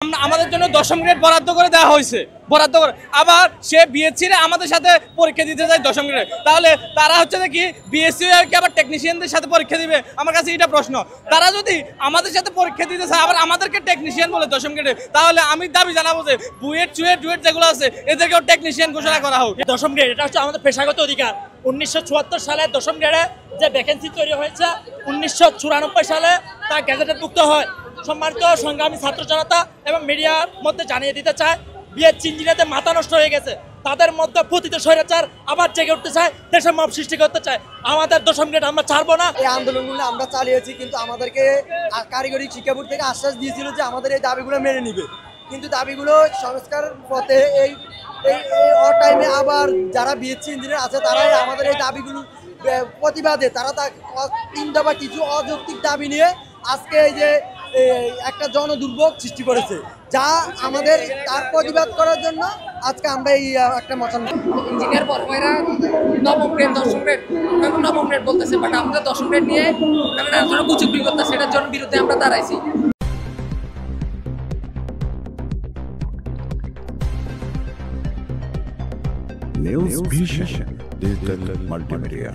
আমাদের জন্য 10ম গ্রেড বরাদ্দ করে দেওয়া হয়েছে, বরাদ্দ করে আবার সে বিএসসিরা আমাদের সাথে পরীক্ষা দিতে যায় 10ম গ্রেড, তাহলে তারা হচ্ছে কি বিএসসি কি আবার টেকনিশিয়ানদের সাথে পরীক্ষা দিবে? আমার কাছে এটা প্রশ্ন। তারা যদি আমাদের সাথে পরীক্ষা দিতে চায় আবার আমাদেরকে টেকনিশিয়ান বলে 10ম গ্রেডে, তাহলে আমি দাবি জানাবো যে বুয়েট চুয়েট ডুয়েট যেগুলো আছে এদেরকেও টেকনিশিয়ান ঘোষণা করা হোক। 10ম গ্রেড এটা হচ্ছে আমাদের পেশাগত অধিকার। 1974 সালে 10ম গ্রেডে যে ভ্যাকেন্সি তৈরি হয়েছে 1994 সালে তা গ্যাজেটেডভুক্ত হয়। সম্মানিত সংগ্রামী ছাত্র জনতা এবং মিডিয়ার মধ্যে জানিয়ে দিতে চায়, বিএসসি ইঞ্জিনিয়ারদের মাথা নষ্ট হয়ে গেছে। তাদের মধ্যে পতিত স্বৈরাচার আবার জেগে উঠতে চায়, দেশের মব সৃষ্টি করতে চায়। আমাদের 10ম গ্রেড আমরা ছাড়বো না। এই আন্দোলনগুলো আমরা চালিয়েছি, কিন্তু আমাদেরকে কারিগরি শিক্ষা বোর্ড থেকে আশ্বাস দিয়েছিল যে আমাদের এই দাবিগুলো মেনে নিবে, কিন্তু দাবিগুলো সংস্কার পথে এই টাইমে আবার যারা বিএসসি ইঞ্জিনিয়ার আছে তারাই আমাদের এই দাবিগুলো প্রতিবাদে তারা 3 দফা কিছু অযৌক্তিক দাবি নিয়ে আজকে এই যে একটা জনদুর্ভোগ সৃষ্টি করেছে, যা আমাদের তার প্রতিবাদ করার জন্য আজকে আমরা এই একটা মতামত। ইঞ্জিনিয়ার পড়ুয়ারা 9ম গ্রেড 10ম গ্রেড 9ম গ্রেড বলতেছে, বাট আমরা 10ম গ্রেড নিয়ে কুচুকরি করতেছে, এটার জন্য বিরুদ্ধে আমরা দাঁড়াইছি। News Vision Digital Multimedia.